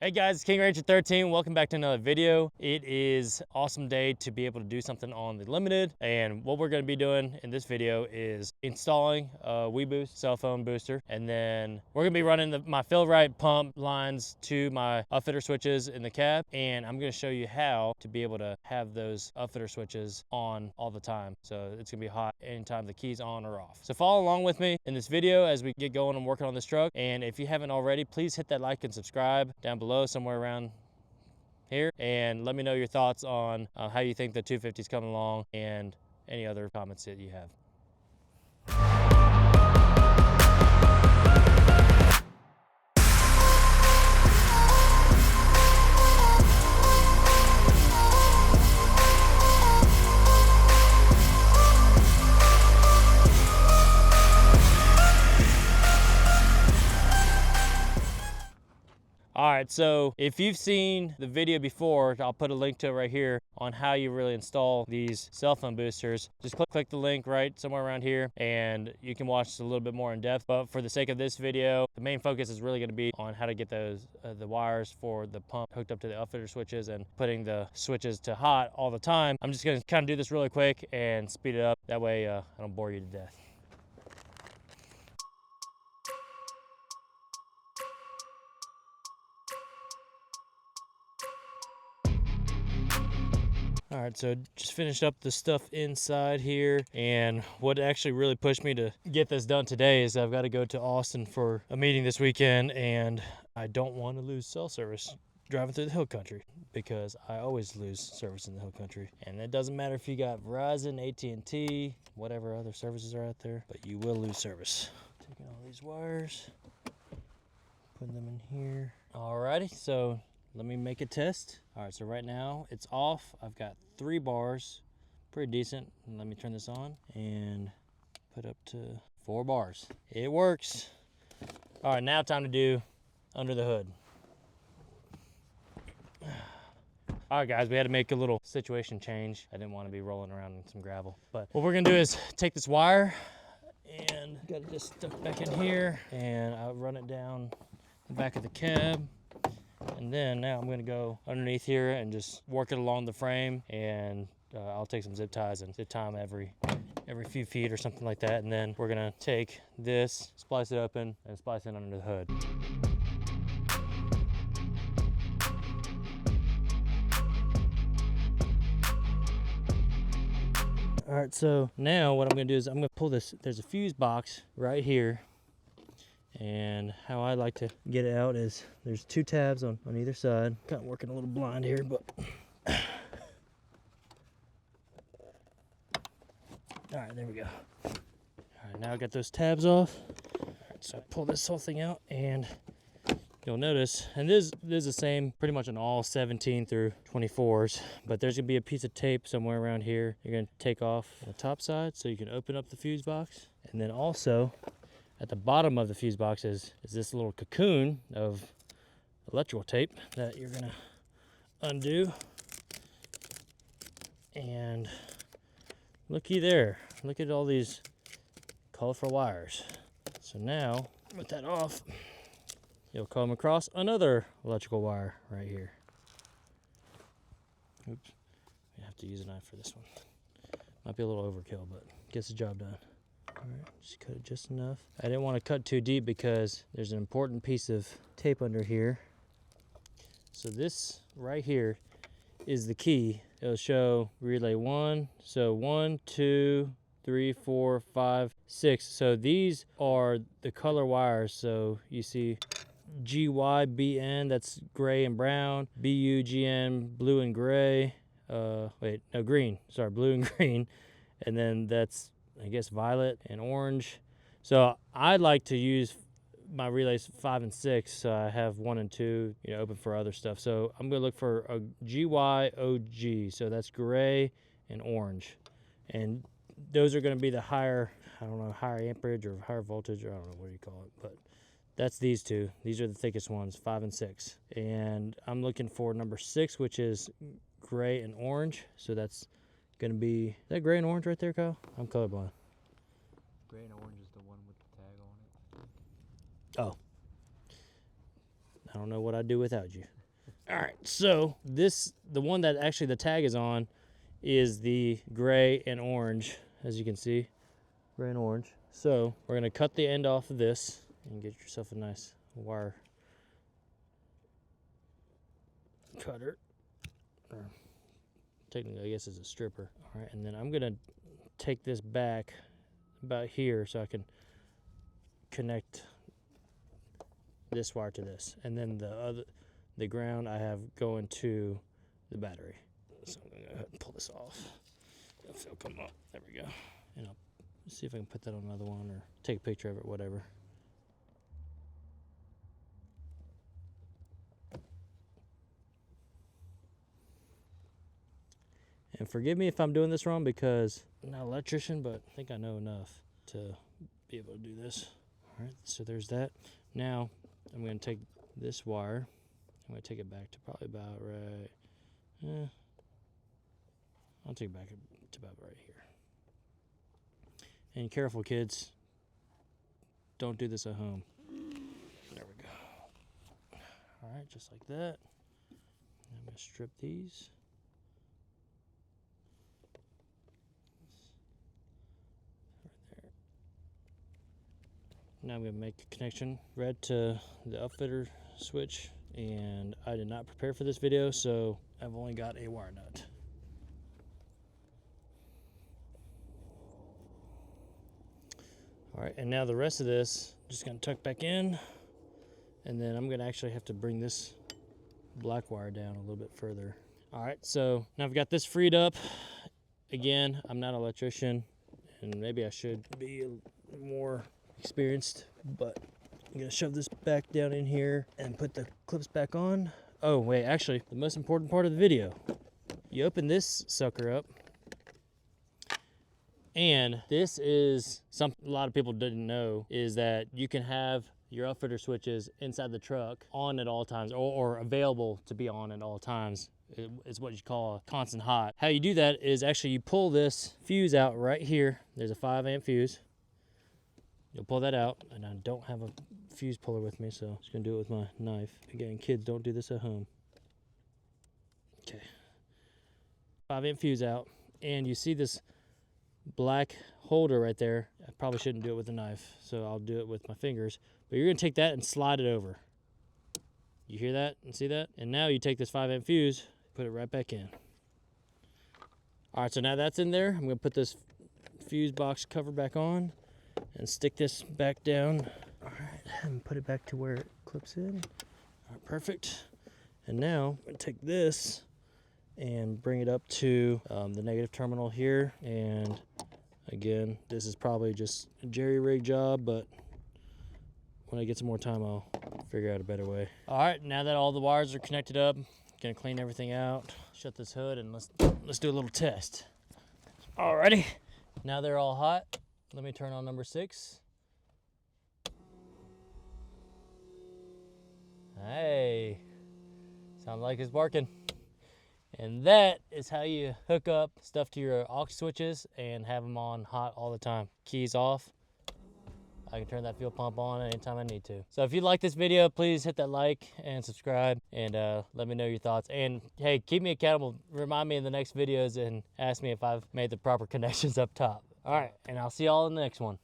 Hey guys, it's King Ranger 13. Welcome back to another video. It is an awesome day to be able to do something on the Limited. And what we're going to be doing in this video is installing a WeBoost cell phone booster. And then we're going to be running my Fill-Rite pump lines to my Upfitter switches in the cab. And I'm going to show you how to be able to have those Upfitter switches on all the time. So it's going to be hot anytime the key's on or off. So follow along with me in this video as we get going and working on this truck. And if you haven't already, please hit that like and subscribe down below, somewhere around here, and let me know your thoughts on how you think the 250 is coming along and any other comments that you have. All right, so if you've seen the video before, I'll put a link to it right here on how you really install these cell phone boosters. Just click the link right somewhere around here and you can watch a little bit more in depth. But for the sake of this video, the main focus is really going to be on how to get those the wires for the pump hooked up to the Upfitter switches and putting the switches to hot all the time. I'm just going to kind of do this really quick and speed it up. That way I don't bore you to death. All right, so just finished up the stuff inside here, and what actually really pushed me to get this done today is I've got to go to Austin for a meeting this weekend, and I don't want to lose cell service driving through the hill country because I always lose service in the hill country. And it doesn't matter if you got Verizon, AT&T, whatever other services are out there, but you will lose service. Taking all these wires, putting them in here. Alrighty, so let me make a test. All right, so right now it's off. I've got 3 bars, pretty decent. Let me turn this on and put up to 4 bars. It works. All right, now time to do under the hood. All right, guys, we had to make a little situation change. I didn't want to be rolling around in some gravel. But what we're gonna do is take this wire and got it just stuck back in here, and I'll run it down the back of the cab. And then now I'm going to go underneath here and just work it along the frame, and I'll take some zip ties and zip tie them every few feet or something like that. And then we're going to take this, splice it open, and splice it under the hood. All right, so now what I'm going to do is I'm going to pull this. There's a fuse box right here. And how I like to get it out is there's 2 tabs on either side. Kind of working a little blind here, but all right, there we go. All right, now I got those tabs off. All right, so I pull this whole thing out, and you'll notice, and this is the same pretty much on all 17 through 24s, but there's gonna be a piece of tape somewhere around here. You're gonna take off the top side so you can open up the fuse box, and then also at the bottom of the fuse box is this little cocoon of electrical tape that you're gonna undo. And looky there, look at all these colorful wires. So now, with that off, you'll come across another electrical wire right here. Oops, I have to use a knife for this one. Might be a little overkill, but gets the job done. All right, just cut it just enough. I didn't want to cut too deep because there's an important piece of tape under here. So this right here is the key. It'll show relay 1. So 1, 2, 3, 4, 5, 6. So these are the color wires. So you see GYBN, that's gray and brown. BUGN, blue and gray. Green. Sorry, blue and green. And then that's, I guess, violet and orange. So I like to use my relays 5 and 6, so I have 1 and 2, open for other stuff. So I'm gonna look for a GYOG, so that's gray and orange. And those are gonna be the higher, I don't know, higher amperage or higher voltage, or I don't know what you call it, but that's these 2. These are the thickest ones, 5 and 6. And I'm looking for number 6, which is gray and orange. So that's gonna be, is that gray and orange right there, Kyle? I'm colorblind. Gray and orange is the one with the tag on it. Oh, I don't know what I'd do without you. All right, so the one that actually the tag is on is the gray and orange, as you can see, gray and orange. So we're gonna cut the end off of this and get yourself a nice wire cutter. Or technically, I guess it's a stripper. All right, and then I'm gonna take this back about here so I can connect this wire to this, and then the ground I have going to the battery. So I'm gonna go ahead and pull this off. If it'll come up, there we go. And I'll see if I can put that on another one or take a picture of it, whatever. And forgive me if I'm doing this wrong because I'm not an electrician, but I think I know enough to be able to do this. All right, so there's that. Now I'm going to take this wire. I'm going to take it back to probably about right. I'll take it back to about right here. And careful, kids. Don't do this at home. There we go. All right, just like that. I'm going to strip these. Now I'm going to make a connection red to the Upfitter switch, and I did not prepare for this video, so I've only got a wire nut. All right, and now the rest of this, I'm just going to tuck back in, and then I'm going to actually have to bring this black wire down a little bit further. All right, so now I've got this freed up. Again, I'm not an electrician, and maybe I should be more experienced, but I'm gonna shove this back down in here and put the clips back on. Oh wait, actually the most important part of the video, you open this sucker up, and this is something a lot of people didn't know, is that you can have your Upfitter switches inside the truck on at all times, or available to be on at all times. It's what you call a constant hot. How you do that is actually you pull this fuse out right here. There's a 5-amp fuse. You'll pull that out, and I don't have a fuse puller with me, so I'm just gonna do it with my knife. Again, kids, don't do this at home. Okay. 5-amp fuse out, and you see this black holder right there. I probably shouldn't do it with a knife, so I'll do it with my fingers. But you're gonna take that and slide it over. You hear that and see that? And now you take this 5-amp fuse, put it right back in. All right, so now that's in there. I'm gonna put this fuse box cover back on and stick this back down. All right, and put it back to where it clips in. All right, perfect. And now I'm gonna take this and bring it up to the negative terminal here. And again, this is probably just a jerry-rig job, but when I get some more time, I'll figure out a better way. All right, now that all the wires are connected up, gonna clean everything out, shut this hood, and let's do a little test. Alrighty, now they're all hot. Let me turn on number 6. Hey, sounds like it's working. And that is how you hook up stuff to your aux switches and have them on hot all the time. Keys off. I can turn that fuel pump on anytime I need to. So if you like this video, please hit that like and subscribe, and let me know your thoughts. And hey, keep me accountable. Remind me in the next videos and ask me if I've made the proper connections up top. All right, and I'll see y'all in the next one.